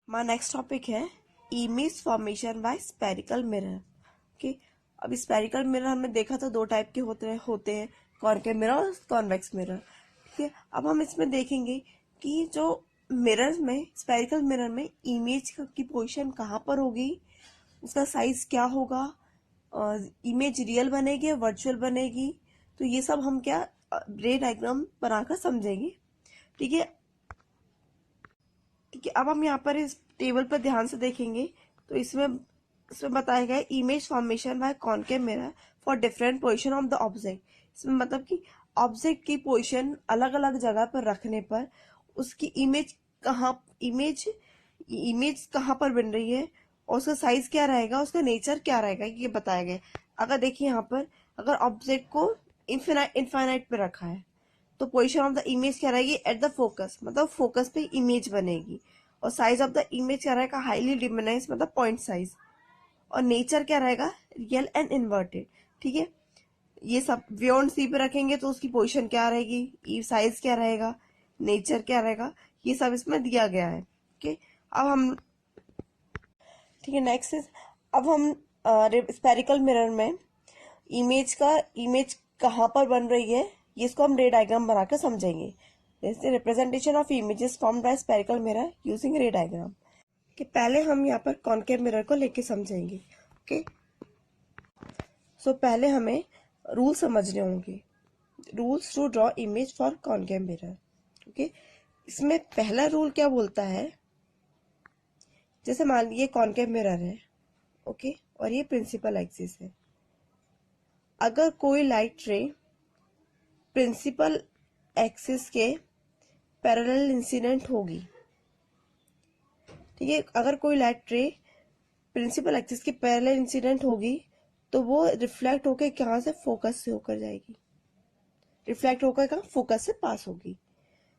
हमारा next topic है image formation by spherical mirror. Okay, अब स्पेरिकल मिरर हमने देखा था दो टाइप के होते हैं कॉनकेव मिरर और कॉन्वेक्स मिरर। ठीक है, अब हम इसमें देखेंगे कि जो मिरर में स्पेरिकल मिरर में इमेज की पोजीशन कहाँ पर होगी, उसका साइज क्या होगा, इमेज रियल बनेगी वर्चुअल बनेगी, तो ये सब हम क्या रे डायग्राम बनाकर समझेंगे। ठीक है, अब हम यहाँ पर इस टेबल पर ध्यान से देखेंगे तो इसमें बताया गया है image formation by concave mirror for different position of the object. इसमें मतलब कि ऑब्जेक्ट की पोजीशन अलग अलग जगह पर रखने पर उसकी इमेज कहाँ पर बन रही है और उसका साइज क्या रहेगा, उसका नेचर क्या रहेगा, ये बताया गया है। अगर देखिए यहाँ पर अगर ऑब्जेक्ट को इनफाइनाइट पे रखा है तो पोजीशन ऑफ द इमेज क्या रहेगी, एट द फोकस, मतलब फोकस पे इमेज बनेगी। और साइज ऑफ द इमेज क्या रहेगा, हाईली डिमिनाइज, मतलब पॉइंट साइज। और नेचर क्या रहेगा, रियल एंड इन्वर्टेड। ठीक है, ये सब बियॉन्ड सी पे रखेंगे तो उसकी पोजीशन क्या रहेगी, साइज क्या रहेगा, नेचर क्या रहेगा, ये सब इसमें दिया गया है। ओके, अब हम ठीक है नेक्स्ट इज, अब हम स्पेरिकल मिरर में इमेज कहाँ पर बन रही है, ये इसको हम रे डायग्राम बनाकर समझेंगे। जैसे representation of images formed by spherical mirror using रे डायग्राम। कि पहले हम यहाँ पर कॉनकेव मिरर को लेके समझेंगे। ओके, सो पहले हमें रूल समझने होंगे, rules to draw image for concave mirror. Okay, इसमें पहला रूल क्या बोलता है, जैसे मान लीजिए कॉनकेव मिरर है, ओके, और ये प्रिंसिपल एक्सिस है। अगर कोई लाइट रे प्रिंसिपल एक्सिस के पैरेलल इंसिडेंट होगी, ठीक है, अगर कोई लाइट रे प्रिंसिपल एक्सिस के पैरेलल इंसिडेंट होगी तो वो रिफ्लेक्ट होकर कहाँ से, फोकस से होकर जाएगी, रिफ्लेक्ट होकर कहाँ, फोकस से पास होगी,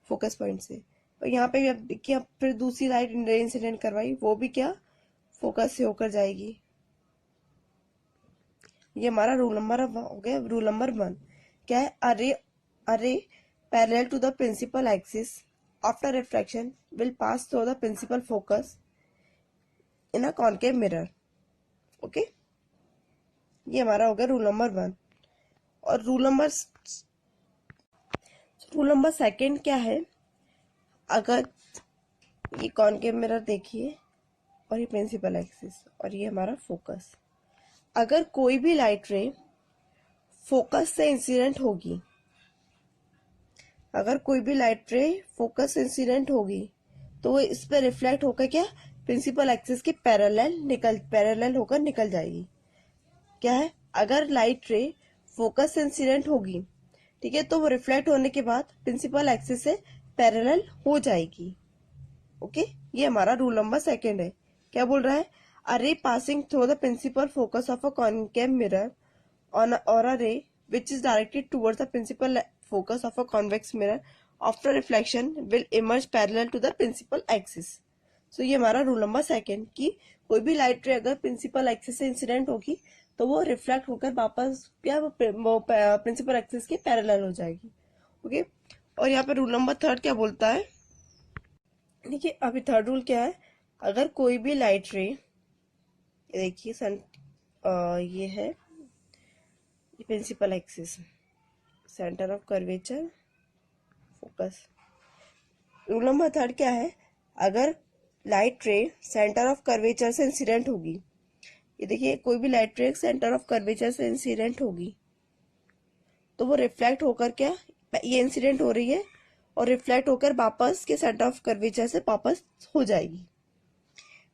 फोकस पॉइंट से। और यहाँ पे अब देखिए फिर दूसरी लाइट रे इंसिडेंट करवाई, वो भी क्या, फोकस से होकर जाएगी। ये हमारा रूल नंबर हो गया। रूल नंबर 1 क्या है, अरे parallel to the principal axis after reflection will pass through the principal focus in a concave mirror. Okay, ये हमारा हो गया रूल नंबर 1। और रूल नंबर 2 क्या है, अगर ये कॉनकेव मिरर देखिए और ये प्रिंसिपल एक्सिस और ये हमारा फोकस, अगर कोई भी लाइट रे फोकस से इंसिडेंट होगी, अगर कोई भी लाइट रे फोकस से इंसिडेंट होगी तो वो इस पे रिफ्लेक्ट होकर क्या, प्रिंसिपल एक्सिस के पैरेलल होकर निकल जाएगी। क्या है, अगर लाइट रे फोकस से इंसिडेंट होगी, ठीक है, तो वो रिफ्लेक्ट होने के बाद प्रिंसिपल एक्सिस से पैरेलल हो जाएगी। ओके, ये हमारा रूल नंबर 2 है। क्या बोल रहा है, a ray passing through the principal focus of a concave mirror on or a ray which is directed towards the principal focus of a convex mirror after reflection will emerge parallel to the principal axis। So ये हमारा rule number 2 कि कोई भी light रे अगर principal axis से incident होगी तो वो रिफ्लेक्ट होकर वापस क्या वो प्रिंसिपल एक्सिस के पैरेलल हो जाएगी। ओके, और यहाँ पे रूल नंबर 3 क्या बोलता है, देखिए अभी थर्ड रूल क्या है, अगर कोई भी लाइट रे, देखिए ये है principal axis, centre of curvature, focus. Rule number 3 क्या है, अगर light ray centre of curvature से इंसिडेंट होगी, ये देखिए कोई भी light ray centre of curvature से इंसिडेंट होगी तो वो रिफ्लेक्ट होकर क्या, ये इंसिडेंट हो रही है और रिफ्लेक्ट होकर वापस के सेंटर ऑफ कर्वेचर से वापस हो जाएगी।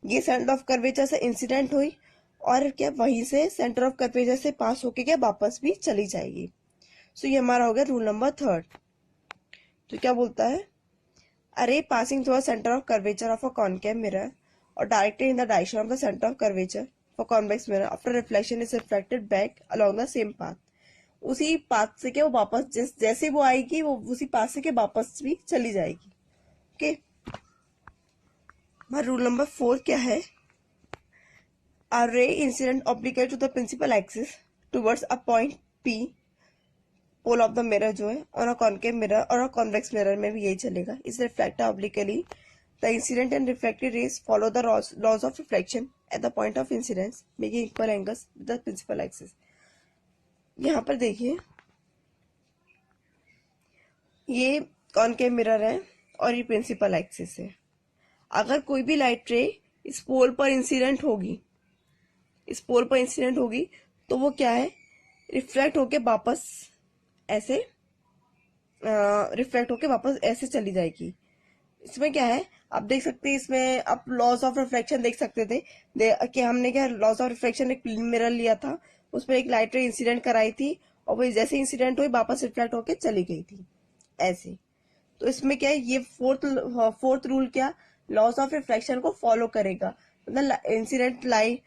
ये सेंटर ऑफ कर्वेचर से इंसिडेंट हुई और क्या वहीं से सेंटर ऑफ कर्वेचर से पास होके क्या वापस भी चली जाएगी। सो ये हमारा हो गया रूल नंबर 3। तो क्या बोलता है, a ray passing through centre of curvature of a concave mirror और directed in the direction of the centre of curvature for convex mirror after reflection is reflected back along the same path. उसी path से क्या वो वापस जैसे वो आएगी वो उसी पाथ से क्या वापस भी चली जाएगी। ओके, रूल नंबर 4 क्या है, a ray incident oblique to the principal axis towards a point P, pole of the mirror जो है, और अ कॉनकेव मिरर और अ कॉन्वेक्स मिरर में भी यही चलेगा, इस reflect obliquely the incident and reflected rays follow the laws of reflection at the point of incidence making equal angles with the principal axis. यहाँ पर देखिए ये कॉनकेव मिरर है और ये प्रिंसिपल एक्सिस है। अगर कोई भी लाइट रे इस पोल पर इंसिडेंट होगी, इस पोल पर इंसिडेंट होगी तो वो क्या है, रिफ्लेक्ट होके वापस ऐसे रिफ्लेक्ट होके वापस ऐसे चली जाएगी। इसमें क्या है, आप देख सकते हैं, इसमें आप लॉस ऑफ रिफ्लेक्शन देख सकते थे कि हमने क्या लॉस ऑफ रिफ्लेक्शन एक मिरर लिया था, उसमें एक लाइट रे इंसिडेंट कराई थी और वो जैसे इंसिडेंट हुई वापस रिफ्लेक्ट होके चली गई थी ऐसे। तो इसमें क्या है, ये फोर्थ रूल क्या, लॉस ऑफ रिफ्लेक्शन को फॉलो करेगा, मतलब इंसिडेंट लाइट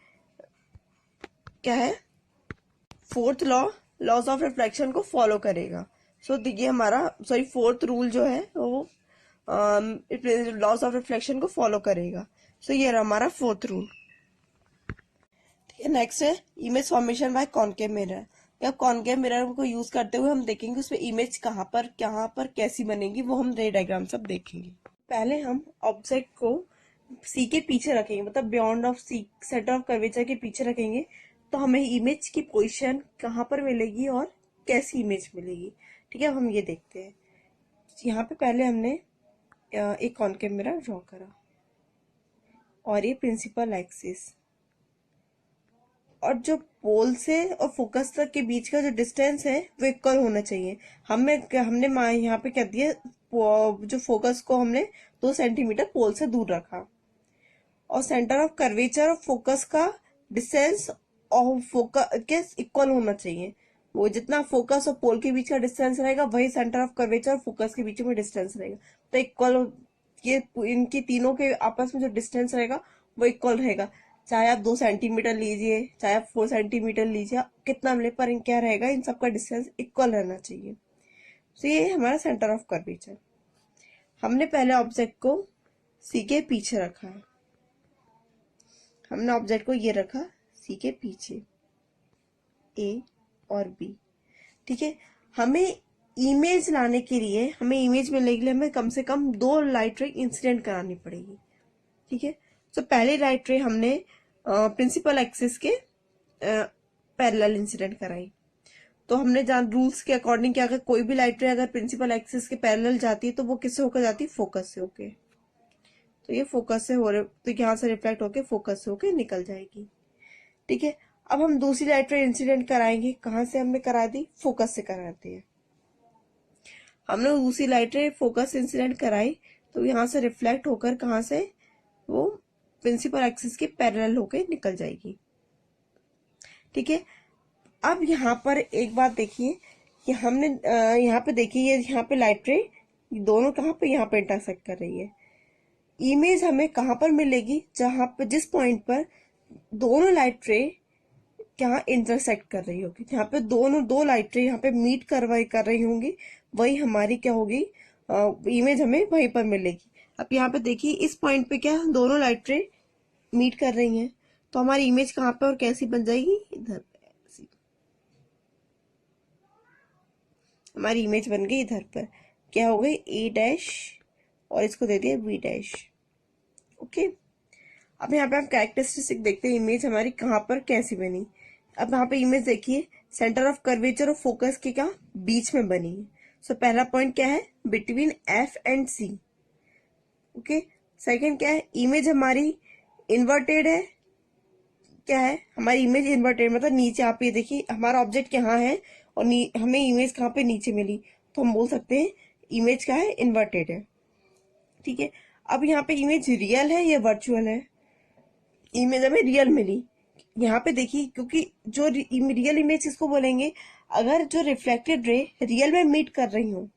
क्या है, फोर्थ लॉस ऑफ रिफ्लेक्शन को फॉलो करेगा। सो देखिए हमारा फोर्थ रूल जो है वो लॉस ऑफ रिफ्लेक्शन को फॉलो करेगा। सो ये रहा हमारा फोर्थ रूल। नेक्स्ट है image formation by concave mirror. या कॉनकेव मिरर को यूज करते हुए हम देखेंगे उसमें इमेज कहाँ पर कैसी बनेगी, वो हम रे डायग्राम सब देखेंगे। पहले हम ऑब्जेक्ट को सी के पीछे रखेंगे, मतलब beyond of C, centre of curvature के पीछे रखेंगे, तो हमें इमेज की पोजीशन कहाँ पर मिलेगी और कैसी इमेज मिलेगी। ठीक है, अब हम ये देखते हैं। यहाँ पे पहले हमने एक कॉनकेव मिरर ड्रॉ करा और ये प्रिंसिपल एक्सिस, और जो पोल से और फोकस तक के बीच का जो डिस्टेंस है वो इक्वल होना चाहिए। हमने यहाँ पे क्या दिया, जो फोकस को हमने 2 सेंटीमीटर पोल से दूर रखा, और सेंटर ऑफ कर्वेचर और फोकस का डिस्टेंस और फोकस के इक्वल होना चाहिए। वो जितना फोकस और पोल के बीच का डिस्टेंस रहेगा वही सेंटर ऑफ कर्वेचर और फोकस के बीच में डिस्टेंस रहेगा, तो इक्वल, ये इनकी तीनों के आपस में जो डिस्टेंस रहेगा वो इक्वल रहेगा। चाहे आप 2 सेंटीमीटर लीजिए, चाहे आप 4 सेंटीमीटर लीजिए, कितना मिले, पर इन क्या रहेगा, इन सबका डिस्टेंस इक्वल रहना चाहिए। तो ये हमारा सेंटर ऑफ कर्वेचर। हमने पहले ऑब्जेक्ट को सी के पीछे रखा है, हमने ऑब्जेक्ट को ये रखा सी के पीछे, ए और बी। ठीक है, हमें इमेज लाने के लिए, हमें इमेज मिलने के लिए हमें कम से कम 2 लाइट रे इंसिडेंट करानी पड़ेगी। ठीक है, तो पहले लाइट रे हमने प्रिंसिपल एक्सिस के पैरेलल इंसिडेंट कराई। तो हमने जान रूल्स के अकॉर्डिंग क्या, अगर कोई भी लाइट रे अगर प्रिंसिपल एक्सिस के पैरेलल जाती है तो वो किससे होकर जाती है, फोकस से होके। तो ये फोकस से हो रहे, तो यहाँ से रिफ्लेक्ट होके फोकस से होके निकल जाएगी। ठीक है, अब हम दूसरी लाइट रे इंसिडेंट कराएंगे, कहाँ से हमने करा दी, फोकस से कराते हैं। हमने दूसरी लाइट रे फोकस इंसिडेंट कराई, तो यहाँ से रिफ्लेक्ट होकर कहाँ से, वो प्रिंसिपल एक्सिस के पैरेलल होकर निकल जाएगी। ठीक है, अब यहाँ पर एक बात देखिए कि हमने यहाँ पे देखिए, ये यहाँ पे लाइट रे दोनों कहाँ पे, यहाँ पे इंटरसेक्ट कर रही है। इमेज हमें कहाँ पर मिलेगी, जहां पे जिस पॉइंट पर दोनों लाइट रे यहाँ इंटरसेक्ट कर रही होगी, यहाँ पे दो लाइट रे यहाँ पे मीट कर रही होंगी, वही हमारी क्या होगी, इमेज हमें वहीं पर मिलेगी। अब यहाँ पे देखिए इस पॉइंट पे क्या दोनों लाइट रे मीट कर रही हैं, तो हमारी इमेज कहाँ पे और कैसी बन जाएगी, इधर हमारी इमेज बन गई, इधर पर क्या हो गई, ए डैश, और इसको दे दिया बी डैश। ओके, अब यहाँ पे हम कैरेक्टरिस्टिक देखते हैं, इमेज हमारी कहाँ पर कैसी बनी। अब यहाँ पे इमेज देखिए, सेंटर ऑफ कर्वेचर और फोकस के क्या बीच में बनी है। सो पहला पॉइंट क्या है, between F and C. Okay, second क्या है, इमेज हमारी इन्वर्टेड है, क्या है हमारी इमेज इन्वर्टेड, मतलब नीचे, आप ये देखिए हमारा ऑब्जेक्ट यहाँ है और हमें इमेज कहाँ पे नीचे मिली, तो हम बोल सकते हैं इमेज क्या है, इन्वर्टेड है। ठीक है, अब यहाँ पे इमेज रियल है या वर्चुअल है, इमेज हमें रियल मिली। यहाँ पे देखिए, क्योंकि जो रियल इमेज किसको बोलेंगे, अगर जो रिफ्लेक्टेड रे रियल में मीट कर रही हूँ,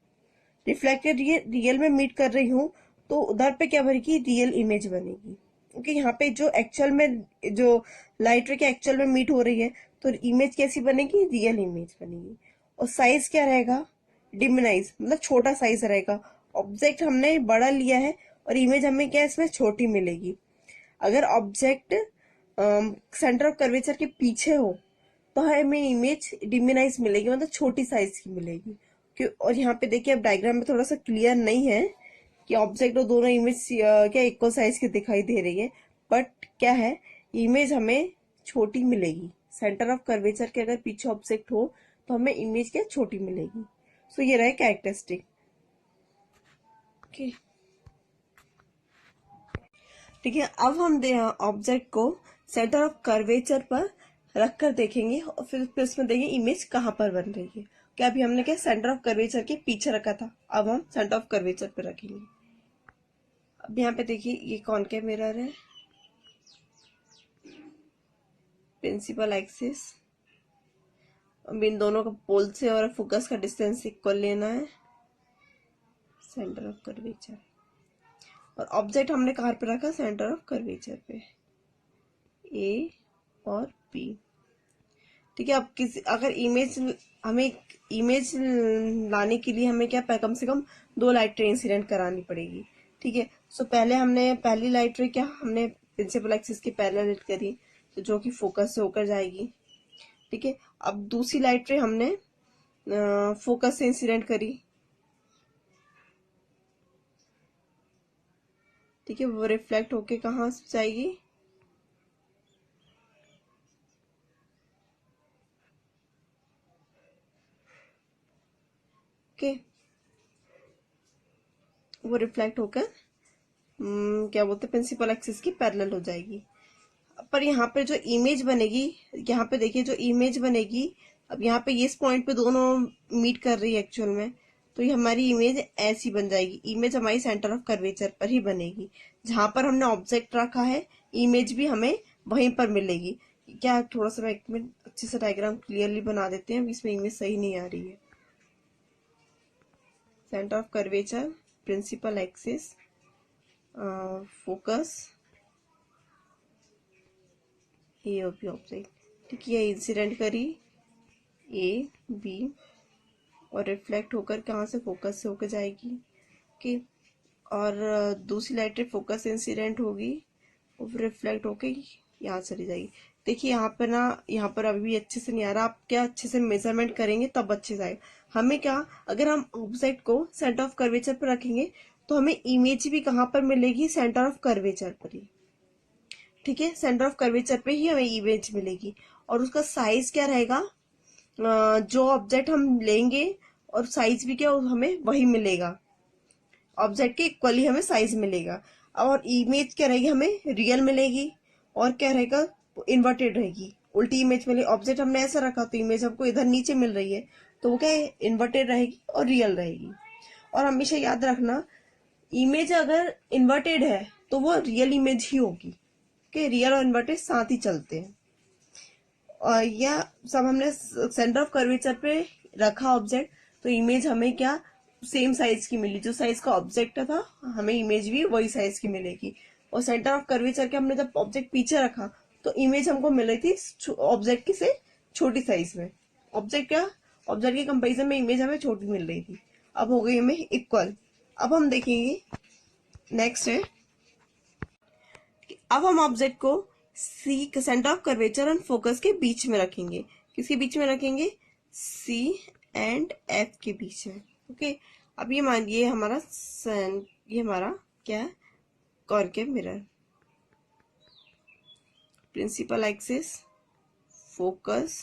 रिफ्लेक्टेड रियल में मीट कर रही हूँ, तो उधर पे क्या बनेगी, रियल इमेज बनेगी। क्योंकि यहाँ पे जो एक्चुअल में, जो लाइट रे के एक्चुअल में मीट हो रही है, तो इमेज कैसी बनेगी, रियल इमेज बनेगी। और साइज क्या रहेगा, डिमिनाइज, मतलब छोटा साइज रहेगा। ऑब्जेक्ट हमने बड़ा लिया है और इमेज हमें क्या इसमें छोटी मिलेगी। अगर ऑब्जेक्ट सेंटर ऑफ कर्वेचर के पीछे हो तो हमें इमेज डिमिनाइज मिलेगी, मतलब छोटी साइज की मिलेगी। और यहाँ पे देखिए, अब डायग्राम में थोड़ा सा क्लियर नहीं है कि ऑब्जेक्ट और दोनों इमेज क्या इक्वल साइज की दिखाई दे रही है, बट क्या है, इमेज हमें छोटी मिलेगी। सेंटर ऑफ कर्वेचर के अगर पीछे ऑब्जेक्ट हो तो हमें इमेज क्या छोटी मिलेगी। सो ये रहे कैरेक्टरिस्टिक। ठीक है, अब हम ऑब्जेक्ट को सेंटर ऑफ कर्वेचर पर रखकर देखेंगे और फिर उसमें देखेंगे इमेज कहाँ पर बन रही है। क्या अभी हमने क्या सेंटर ऑफ कर्वेचर के पीछे रखा था, अब हम सेंटर ऑफ कर्वेचर पर रखेंगे। अब यहाँ पे देखिए ये कॉनकेव मिरर है, प्रिंसिपल एक्सिस, अब इन दोनों का पोल से और फोकस का डिस्टेंस इक्वल लेना है, सेंटर ऑफ कर्वेचर। और ऑब्जेक्ट हमने कहाँ पे रखा, सेंटर ऑफ कर्वेचर पे, ए और बी। ठीक है, अब अगर हमें इमेज लाने के लिए हमें क्या कम से कम 2 लाइट रे इंसिडेंट करानी पड़ेगी। ठीक है, सो पहले हमने पहली लाइट रे क्या हमने प्रिंसिपल एक्सिस की पैरेलल करी, तो जो कि फोकस से होकर जाएगी। ठीक है, अब दूसरी लाइट रे हमने फोकस से इंसिडेंट करी। ठीक है, वो रिफ्लेक्ट होके कहाँ जाएगी, ओके, वो रिफ्लेक्ट होकर क्या बोलते हैं प्रिंसिपल एक्सिस की पैरेलल हो जाएगी। पर यहाँ पे जो इमेज बनेगी, यहाँ पे देखिए जो इमेज बनेगी, अब यहाँ पे इस पॉइंट पे दोनों मीट कर रही है एक्चुअल में, तो ये हमारी इमेज ऐसी बन जाएगी। इमेज हमारी सेंटर ऑफ कर्वेचर पर ही बनेगी, जहां पर हमने ऑब्जेक्ट रखा है इमेज भी हमें वहीं पर मिलेगी। क्या थोड़ा सा एक मिनट अच्छे से डायग्राम क्लियरली बना देते हैं, इसमें इमेज सही नहीं आ रही है। Centre of curvature, principal axis, focus, A और बी ऑब्जेक्ट। ठीक है, इंसिडेंट करी ए बी और रिफ्लेक्ट होकर कहाँ से, फोकस से होकर जाएगी। ओके, और दूसरी लाइट फोकस इंसिडेंट होगी और रिफ्लेक्ट होके यहाँ चली जाएगी। देखिए यहाँ पर ना, यहाँ पर अभी भी अच्छे से नहीं आ रहा, आप क्या अच्छे से मेजरमेंट करेंगे तब अच्छे से आएगा। हमें क्या, अगर हम ऑब्जेक्ट को सेंटर ऑफ कर्वेचर पर रखेंगे तो हमें इमेज भी कहाँ पर मिलेगी, सेंटर ऑफ कर्वेचर पर ही। ठीक है, सेंटर ऑफ कर्वेचर पे ही हमें इमेज मिलेगी। और उसका साइज क्या रहेगा, जो ऑब्जेक्ट हम लेंगे और साइज भी क्या हमें वही मिलेगा, ऑब्जेक्ट के इक्वली हमें साइज मिलेगा। और इमेज क्या रहेगी, हमें रियल मिलेगी, और क्या रहेगा, इन्वर्टेड रहेगी, उल्टी इमेज मिलेगी। ऑब्जेक्ट हमने ऐसा रखा तो इमेज हमको इधर नीचे मिल रही है, तो वो क्या है, इन्वर्टेड रहेगी और रियल रहेगी। और हमेशा याद रखना, इमेज अगर इन्वर्टेड है तो वो रियल इमेज ही होगी, कि रियल और इन्वर्टेड साथ ही चलते हैं। और या सब हमने सेंटर ऑफ कर्वेचर पे रखा ऑब्जेक्ट, तो इमेज हमें क्या सेम साइज की मिली, जो साइज का ऑब्जेक्ट था हमें इमेज भी वही साइज की मिलेगी। और सेंटर ऑफ कर्वेचर के हमने जब ऑब्जेक्ट पीछे रखा तो इमेज हमको मिल रही थी ऑब्जेक्ट की से छोटी साइज में। ऑब्जेक्ट क्या, ऑब्जेक्ट के कंपेरिजन में इमेज हमें छोटी मिल रही थी, अब हो गई हमें इक्वल। अब हम देखेंगे नेक्स्ट है, अब हम ऑब्जेक्ट को C centre of curvature and focus के बीच में रखेंगे। किसके बीच में रखेंगे, सी एंड एफ के बीच में। ओके, अब ये मानिए हमारा ये हमारा क्या है, concave mirror, principal axis, focus,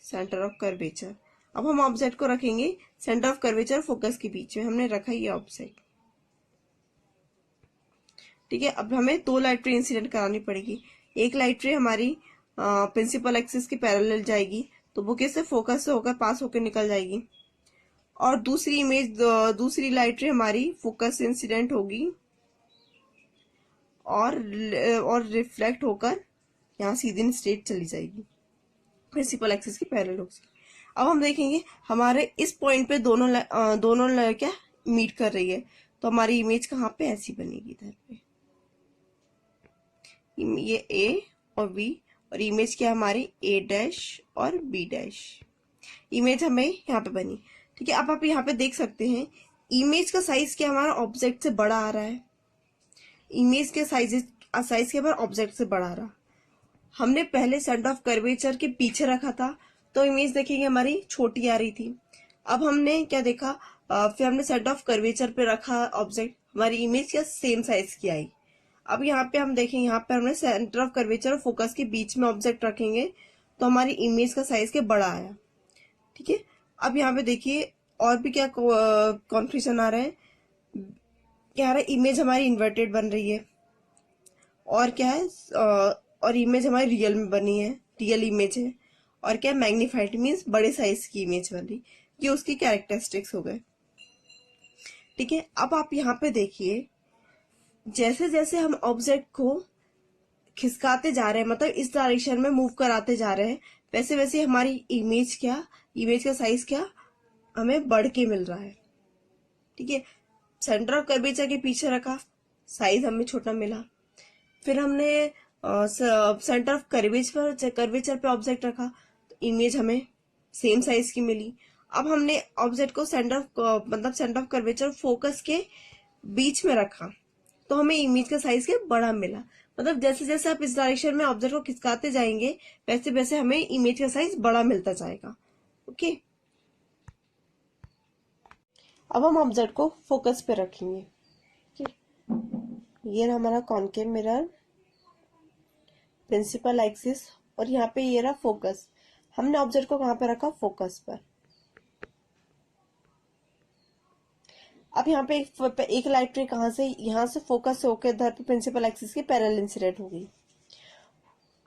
centre of curvature. अब हम ऑब्जेक्ट को रखेंगे सेंटर ऑफ कर्वेचर फोकस के बीच में, हमने रखा ये ऑब्जेक्ट। ठीक है, अब हमें 2 लाइट रे इंसिडेंट करानी पड़ेगी। एक लाइट रे हमारी प्रिंसिपल एक्सिस के पैरेलल जाएगी, तो वो कैसे, फोकस से होकर पास होकर निकल जाएगी। और दूसरी लाइट रे हमारी फोकस से इंसिडेंट होगी और रिफ्लेक्ट होकर यहाँ सीधी स्ट्रेट चली जाएगी, प्रिंसिपल एक्सिस की पैरेलल होगी। अब हम देखेंगे हमारे इस पॉइंट पे दोनों क्या मीट कर रही है, तो हमारी इमेज कहाँ पे ऐसी बनेगी, इधर पे ये ए और बी, और इमेज क्या हमारी ए डैश और बी डैश, इमेज हमें यहाँ पे बनी। ठीक है, अब आप यहाँ पे देख सकते हैं इमेज का साइज क्या हमारा ऑब्जेक्ट से बड़ा आ रहा है, इमेज के साइज के बाद ऑब्जेक्ट से बड़ा आ रहा। हमने पहले सेंटर ऑफ कर्वेचर के पीछे रखा था तो इमेज देखेंगे हमारी छोटी आ रही थी। अब हमने क्या देखा, फिर हमने सेंटर ऑफ कर्वेचर पे रखा ऑब्जेक्ट, हमारी इमेज क्या सेम साइज की आई। अब यहाँ पे हम देखें, यहाँ पे हमने सेंटर ऑफ कर्वेचर और फोकस के बीच में ऑब्जेक्ट रखेंगे तो हमारी इमेज का साइज क्या बड़ा आया। ठीक है, अब यहाँ पे देखिए और भी क्या कॉन्फ्यूजन आ रहा है। क्या आ रहा है, इमेज हमारी इन्वर्टेड बन रही है, और क्या है और इमेज हमारी रियल में बनी है, रियल इमेज है, और क्या मैग्नीफाइड मीन्स बड़े साइज की इमेज बन रही। ये उसकी कैरेक्टरिस्टिक्स हो गए। ठीक है, अब आप यहाँ पे देखिए, जैसे जैसे हम ऑब्जेक्ट को खिसकाते जा रहे हैं, मतलब इस डायरेक्शन में मूव कराते जा रहे हैं, वैसे वैसे हमारी इमेज का साइज क्या हमें बढ़ के मिल रहा है। ठीक है, सेंटर ऑफ कर्वेचर के पीछे रखा, साइज हमें छोटा मिला। फिर हमने सेंटर ऑफ कर्वेचर पे ऑब्जेक्ट रखा तो इमेज हमें सेम साइज की मिली। अब हमने ऑब्जेक्ट को सेंटर ऑफ कर्वेचर फोकस के बीच में रखा तो हमें इमेज का साइज क्या बड़ा मिला। मतलब जैसे जैसे आप इस डायरेक्शन में ऑब्जेक्ट को खिसकाते जाएंगे वैसे वैसे हमें इमेज का साइज बड़ा मिलता जाएगा। ओके, अब हम ऑब्जेक्ट को फोकस पे रखेंगे। ये रहा हमारा कॉनकेव मिरर, प्रिंसिपल एक्सिस, और यहाँ पे ये रहा फोकस। हमने ऑब्जेक्ट को कहाँ पे रखा, फोकस पर। अब यहाँ पे एक लाइट रे कहाँ से, यहाँ से फोकस से होकर इधर पे प्रिंसिपल एक्सिस के पैरेलल इंसिडेंट होगी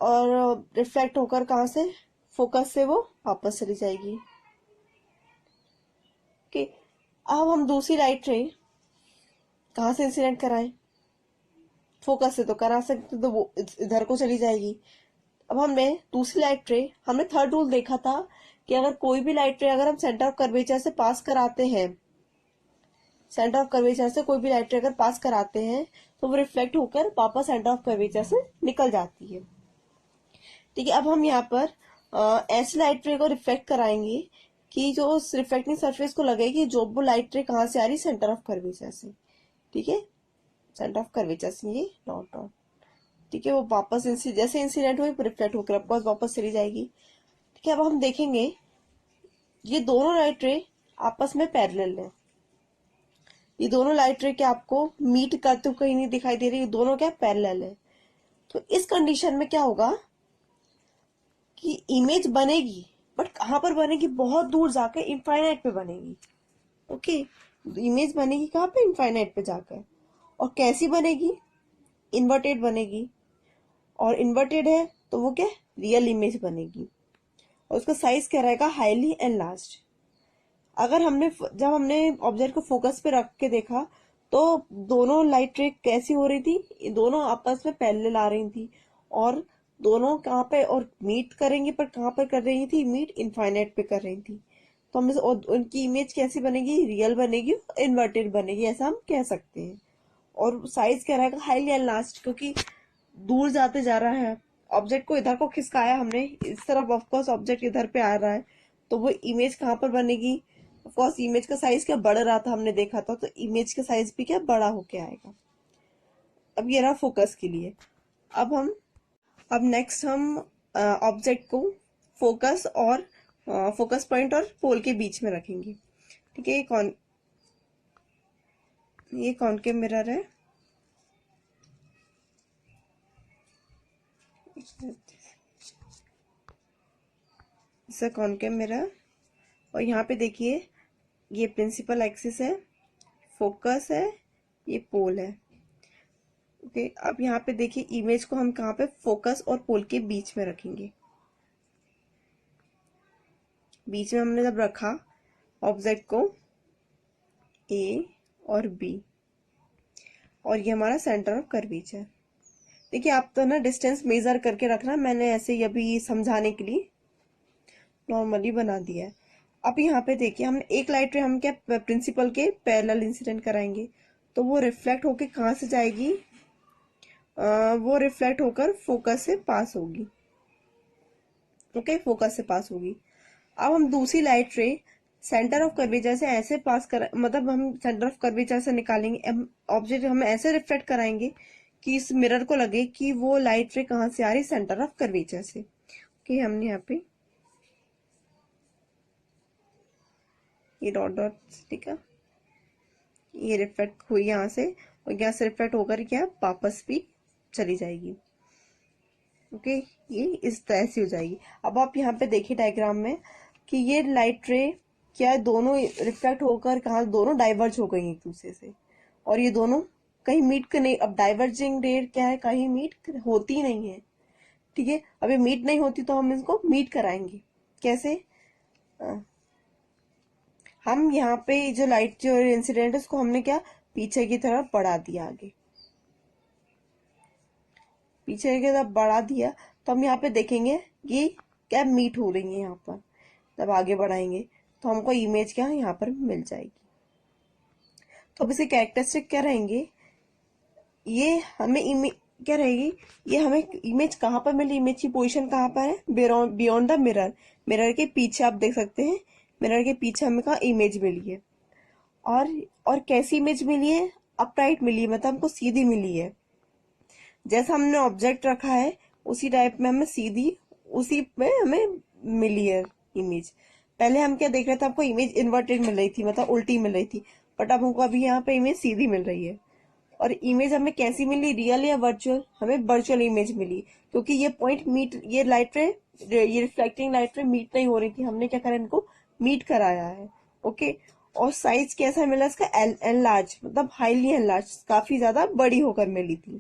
और रिफ्लेक्ट होकर कहाँ से, फोकस से वो वापस चली जाएगी। ओके, अब हम दूसरी लाइट रे कहाँ से इंसिडेंट कराएं, फोकस से तो करा सकते तो वो इधर को चली जाएगी। अब हमने दूसरी लाइट रे, हमने थर्ड रूल देखा था कि अगर कोई भी लाइट रे अगर हम सेंटर ऑफ कर्वेचर से पास कराते हैं, सेंटर ऑफ कर्वेचर से कोई भी लाइट रे अगर पास कराते हैं तो वो रिफ्लेक्ट होकर वापस सेंटर ऑफ कर्वेचर से निकल जाती है। ठीक है, अब हम यहाँ पर ऐसे लाइट रे को रिफ्लेक्ट कराएंगे कि जो उस रिफ्लेक्टिंग सरफेस को लगेगी जो वो लाइट रे कहाँ से आ रही, सेंटर ऑफ कर्वेचर से। ठीक है, सेंटर ऑफ कर्वेचर से ये डॉट डॉट। ठीक है, वो वापस जैसे इंसिडेंट हुई रिफ्लेक्ट होकर ऑफकोर्स वापस चली जाएगी। ठीक है, अब हम देखेंगे ये दोनों लाइट रे आपस में पैरेलल है। ये दोनों लाइट रे क्या आपको मीट करते हुए कहीं नहीं दिखाई दे रही, ये दोनों क्या पैरेलल है। तो इस कंडीशन में क्या होगा कि इमेज बनेगी, बट कहां पर बनेगी, बहुत दूर जाकर इनफाइनाइट पे बनेगी। ओके, इमेज बनेगी कहां पे, इनफाइनाइट पे जाकर। और कैसी बनेगी, इन्वर्टेड बनेगी, और इन्वर्टेड है तो वो क्या रियल इमेज बनेगी, और उसका साइज क्या रहेगा, हाईली एनलार्ज्ड। अगर जब हमने ऑब्जेक्ट को फोकस पे रख के देखा तो दोनों लाइट रे कैसी हो रही थी, दोनों आपस में पैरेलल आ रही थी, और दोनों कहाँ पे और मीट करेंगी, पर कहाँ पर कर रही थी, मीट इनफाइनाइट पे कर रही थी। तो हम उनकी इमेज कैसी बनेगी, रियल बनेगी, इन्वर्टेड बनेगी, ऐसा हम कह सकते हैं। और साइज क्या रहेगा, हाईली एनलार्ज्ड, क्योंकि दूर जाते जा रहा है। ऑब्जेक्ट को इधर को खिसकाया हमने, इस तरफ ऑफकोर्स ऑब्जेक्ट इधर पे आ रहा है, तो वो इमेज कहाँ पर बनेगी, ऑफकोर्स इमेज का साइज क्या बढ़ रहा था, हमने देखा था, तो इमेज का साइज भी क्या बड़ा होके आएगा। अब ये रहा फोकस के लिए। अब नेक्स्ट हम ऑब्जेक्ट को फोकस पॉइंट और पोल के बीच में रखेंगे। ठीक है, ये कॉनकेव मिरर है। इसका कॉनकेव मिरर, और यहाँ पे देखिए ये प्रिंसिपल एक्सिस है, फोकस है, ये पोल है। ओके, अब यहाँ पे देखिए इमेज को हम कहाँ पे, फोकस और पोल के बीच में रखेंगे। बीच में हमने जब रखा ऑब्जेक्ट को, ए और बी, और ये हमारा सेंटर ऑफ कर्वेचर। देखिए आप तो ना डिस्टेंस मेजर करके रखना, मैंने ऐसे ही अभी समझाने के लिए नॉर्मली बना दिया है। अब यहाँ पे देखिए हमने एक लाइट रे हम क्या प्रिंसिपल के पैरेलल इंसिडेंट कराएंगे तो वो रिफ्लेक्ट होके कहाँ से जाएगी, वो रिफ्लेक्ट होकर फोकस से पास होगी। ओके, फोकस से पास होगी। अब हम दूसरी light ray centre of curvature से ऐसे पास कर, मतलब हम सेंटर ऑफ कर्वेचर से निकालेंगे ऑब्जेक्ट, हम ऐसे रिफ्लेक्ट कराएंगे कि इस मिरर को लगे कि वो लाइट रे कहाँ से आ रही, सेंटर ऑफ कर्वेचर से। ओके, हमने यहाँ पे ये डॉट डॉट, ठीक है। ये रिफ्लेक्ट हुई यहाँ से, और यहाँ से रिफ्लेक्ट होकर क्या वापस भी चली जाएगी। ओके, ये इस तरह से हो जाएगी। अब आप यहाँ पे देखिए डायग्राम में कि ये लाइट रे क्या दोनों रिफ्लेक्ट होकर कहाँ, दोनों डाइवर्ज हो गई एक दूसरे से, और ये दोनों कहीं मीट कर नहीं। अब डाइवर्जिंग रे क्या है, कहीं मीट होती नहीं है। ठीक है, अब ये मीट नहीं होती तो हम इसको मीट कराएंगे कैसे? हम यहाँ पे जो लाइट जो इंसिडेंट है उसको हमने क्या पीछे की तरफ बढ़ा दिया, आगे पीछे की तरफ बढ़ा दिया, तो हम यहाँ पे देखेंगे ये क्या मीट हो रही है यहाँ पर। जब आगे बढ़ाएंगे तो हमको इमेज क्या यहाँ पर मिल जाएगी। तो अब इसके कैरेक्टरिस्टिक क्या रहेंगे, ये हमें इमेज क्या रहेगी, ये हमें इमेज कहाँ पर मिली, इमेज की पोजीशन कहाँ पर है, बियॉन्ड द मिरर, मिरर के पीछे आप देख सकते हैं, मिरर के पीछे हमें कहा इमेज मिली है। और कैसी इमेज मिली है, अपराइट मिली है, मतलब हमको सीधी मिली है। जैसा हमने ऑब्जेक्ट रखा है उसी टाइप में हमें सीधी, उसी में हमें मिली है इमेज। पहले हम क्या देख रहे थे, आपको इमेज इन्वर्टेड मिल रही थी, मतलब उल्टी मिल रही थी, बट अब हमको अभी यहाँ पे इमेज सीधी मिल रही है। और इमेज हमें कैसी मिली, रियल या वर्चुअल, हमें वर्चुअल इमेज मिली, क्योंकि ये पॉइंट मीट, ये लाइट रे, ये रिफ्लेक्टिंग लाइट रे मीट नहीं हो रही थी, हमने क्या करा इनको मीट कराया है। ओके, और साइज कैसा मिला इसका, एनलार्ज, मतलब हाईली एनलार्ज, काफी ज्यादा बड़ी होकर मिली थी।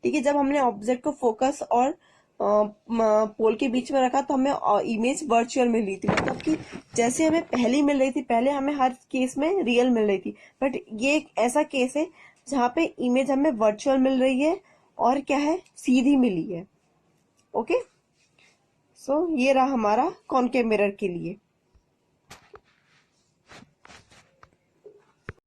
ठीक है, जब हमने ऑब्जेक्ट को फोकस और पोल के बीच में रखा तो हमें इमेज वर्चुअल मिली थी, मतलब कि जैसे हमें पहली मिल रही थी, पहले हमें हर केस में रियल मिल रही थी, बट ये एक ऐसा केस है जहाँ पे इमेज हमें वर्चुअल मिल रही है और क्या है, सीधी मिली है। ओके, सो ये रहा हमारा कॉनकेव मिरर के लिए।